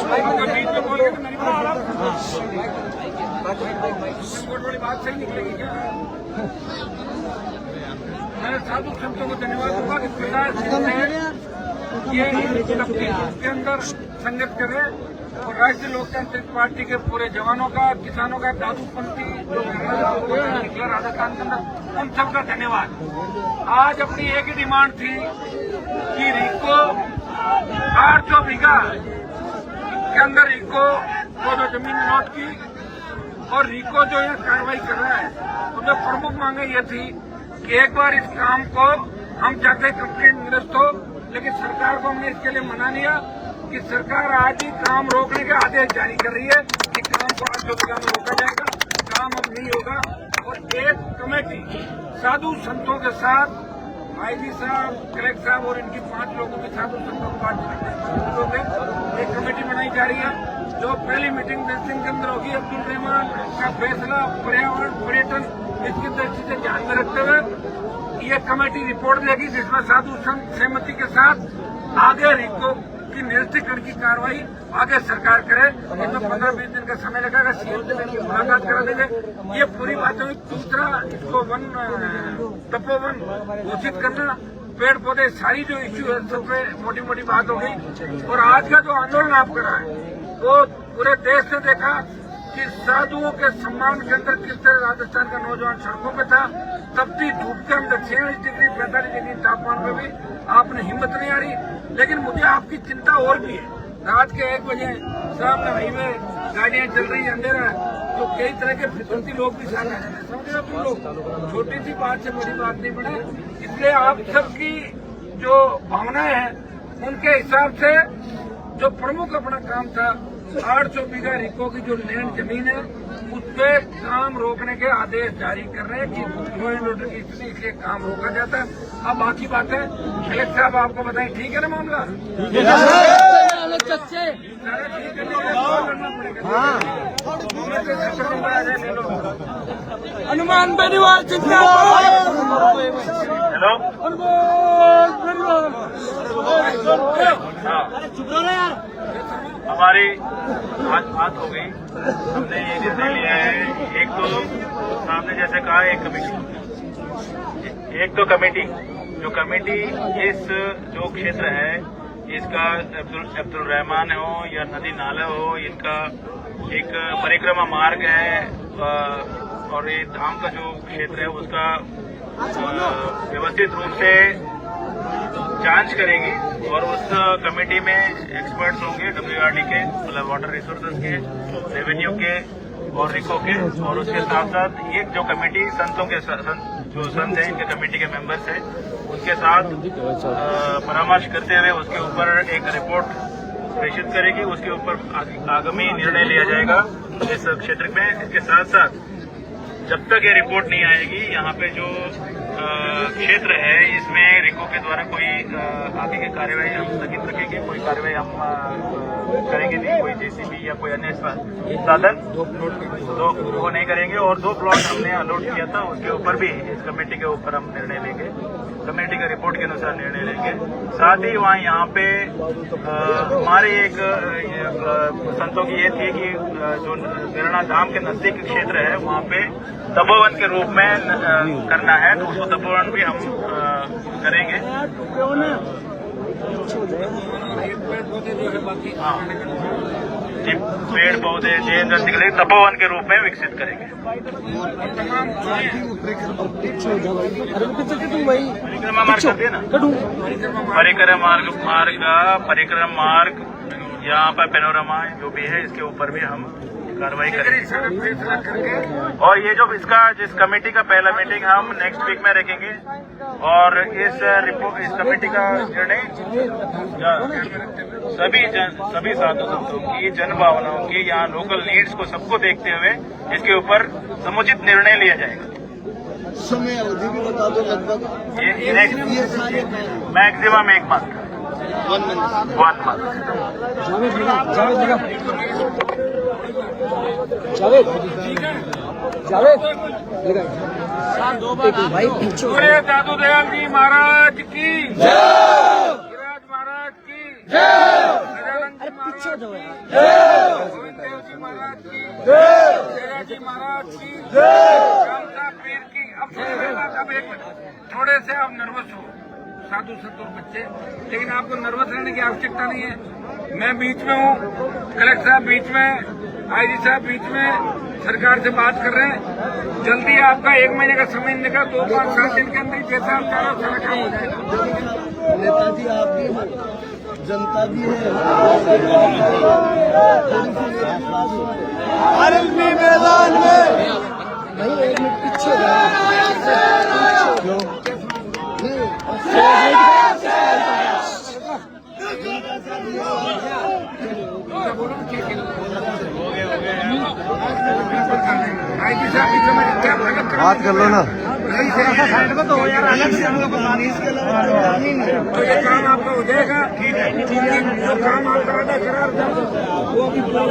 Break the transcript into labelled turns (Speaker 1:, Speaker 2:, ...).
Speaker 1: बीच में बोल के तो नहीं बना बड़ी बात सही निकलेगी क्या? मैं साधु संतों को धन्यवाद दूंगा कि प्रसाद ये के अंदर संगत करे और राष्ट्रीय लोकतांत्रिक पार्टी के पूरे जवानों का, किसानों का, दादूपंथी जो निकला राजस्थान के अंदर, उन सबका धन्यवाद। आज अपनी एक ही डिमांड थी कि रिको 800 बीघा के अंदर रिको को जो जमीन नोट की और रिको जो ये कार्रवाई कर रहा है, तो जो प्रमुख मांगे ये थी कि एक बार इस काम को हम चाहते कंप्लीट निरस्त हो, लेकिन सरकार को हमने इसके लिए मना लिया कि सरकार आज ही काम रोकने के आदेश जारी कर रही है कि काम को 800 बीघा में रोका जाएगा, काम अब नहीं होगा। और एक कमेटी साधु संतों के साथ आईजी साहब, कलेक्टर साहब और इनकी 5 लोगों के साथ संतों के एक कमेटी बनाई जा रही है, जो पहली मीटिंग 10 दिन के अंदर होगी। अब्दुल रहमान का फैसला पर्यावरण पर्यटन इसकी दृष्टि से ध्यान में रखते हुए ये कमेटी रिपोर्ट देगी, जिसमें साधु संत सहमति के साथ आगे रिको की निरस्तीकरण की कार्रवाई आगे सरकार करे। इसमें 15-20 दिन का समय लगेगा, सीएम से मेरी मुलाकात करा देंगे। ये पूरी बातें हुई। दूसरा, इसको तपोवन घोषित करना, पेड़ पौधे, सारी जो इश्यू है सब पे मोटी मोटी बात हो गई। और आज का जो आंदोलन आप कर रहा है वो पूरे देश ने देखा कि साधुओं के सम्मान के अंदर किस तरह राजस्थान का नौजवान सड़कों पे था। तपती धूप के अंदर 46 डिग्री 45 डिग्री तापमान पे भी आपने हिम्मत नहीं आ रही। लेकिन मुझे आपकी चिंता और भी है। रात के 1 बजे सामने हाईवे गाड़ियां चल रही है, अंधेरा है, तो कई तरह के फिसलती लोग भी साथ हैं। समझ रहे हो तुम लोग, छोटी सी बात से बड़ी बात नहीं बने। इसलिए आप सबकी जो भावनाएं हैं उनके हिसाब से जो प्रमुख अपना काम था 800 बीघा रिको की जो लैंड जमीन है उस पे काम रोकने के आदेश जारी कर रहे हैं कि लॉ एंड ऑर्डर की स्थिति, इसलिए काम रोका जाता है। अब बाकी बात है कलेक्टर साहब आपको बताएं, ठीक है ना मामला?
Speaker 2: हनुमान बेनीवाल
Speaker 1: हेलो,
Speaker 3: हमारी आज बात हो गई, हमने ये निर्णय लिया है। एक तो सामने जैसे कहा, एक तो कमेटी इस जो क्षेत्र है इसका अब्दुल रहमान हो या नदी नाला हो, इनका एक परिक्रमा मार्ग है और ये धाम का जो क्षेत्र है उसका व्यवस्थित रूप से जांच करेगी। और उस कमेटी में एक्सपर्ट्स होंगे WRD के, मतलब वाटर रिसोर्सेज के, रेवेन्यू के और रिको के। और उसके साथ साथ ये जो कमेटी संतों के जो संत हैं, इनके कमेटी के मेंबर्स हैं, उनके साथ परामर्श करते हुए उसके ऊपर एक रिपोर्ट प्रेषित करेगी। उसके ऊपर आगामी निर्णय लिया जाएगा इस क्षेत्र में। इसके साथ साथ जब तक ये रिपोर्ट नहीं आएगी, यहाँ पे जो क्षेत्र है इसमें रिको के द्वारा कोई आगे की कार्यवाही हम स्थगित रखेंगे। कोई कार्यवाही हम करेंगे नहीं, कोई JCB या कोई अन्य साधन वो नहीं करेंगे। और 2 प्लॉट हमने अलॉट किया था, उसके ऊपर भी इस कमेटी के ऊपर हम निर्णय लेंगे, कमेटी का रिपोर्ट के अनुसार निर्णय लेंगे। साथ ही वहाँ यहाँ पे हमारे एक संतों की ये थी कि जो गिरना धाम के नजदीक क्षेत्र है वहाँ पे तपोवन के रूप में करना है, तो उसको तपोवन भी हम करेंगे। पेड़ पौधे निकले तपोवन के रूप में विकसित करेंगे। परिक्रमा मार्ग कर दिया ना, परिक्रमा मार्ग यहाँ पर पेनोरमा जो भी है इसके ऊपर भी हम कार्रवाई करेंगे। और ये जो जिस कमेटी का पहला मीटिंग हम नेक्स्ट वीक में रखेंगे और इस कमेटी का निर्णय सभी साधु संतों की, जन भावनाओं की, यहाँ लोकल नीड्स को सबको देखते हुए इसके ऊपर समुचित निर्णय लिया जाएगा।
Speaker 2: समय अवधि भी बता दो लगभग।
Speaker 3: Maximum 1 month.
Speaker 2: 1 मंथ।
Speaker 1: पूरे दादू दयाल जी महाराज की जय, महाराज की जय, गोविंद देव जी महाराज की, शेरा जी महाराज की, खालसा पीर की। अब एक थोड़े से आप नर्वस हो, साधु संत और बच्चे, लेकिन आपको नर्वस रहने की आवश्यकता नहीं है। मैं बीच में हूँ, कलेक्टर साहब बीच में, आईजी साहब बीच में, सरकार से बात कर रहे हैं। जल्दी आपका 1 महीने का समय निकल, 2, 5, 7 दिन के अंदर जैसा आप चाह रहे हो सारा काम हो जाएगा।
Speaker 2: नेताजी आप भी हो, जनता भी है। आरएलबी मैदान में नहीं, 1 मिनट पीछे
Speaker 1: आईजी साहब बीच में क्या
Speaker 2: बात कर लो ना।
Speaker 1: साइड में तो हो यार, अलग से हम लोग तो ये काम आपका हो जाएगा। ठीक है, जो काम आपका आधा करार था वो अभी पूरा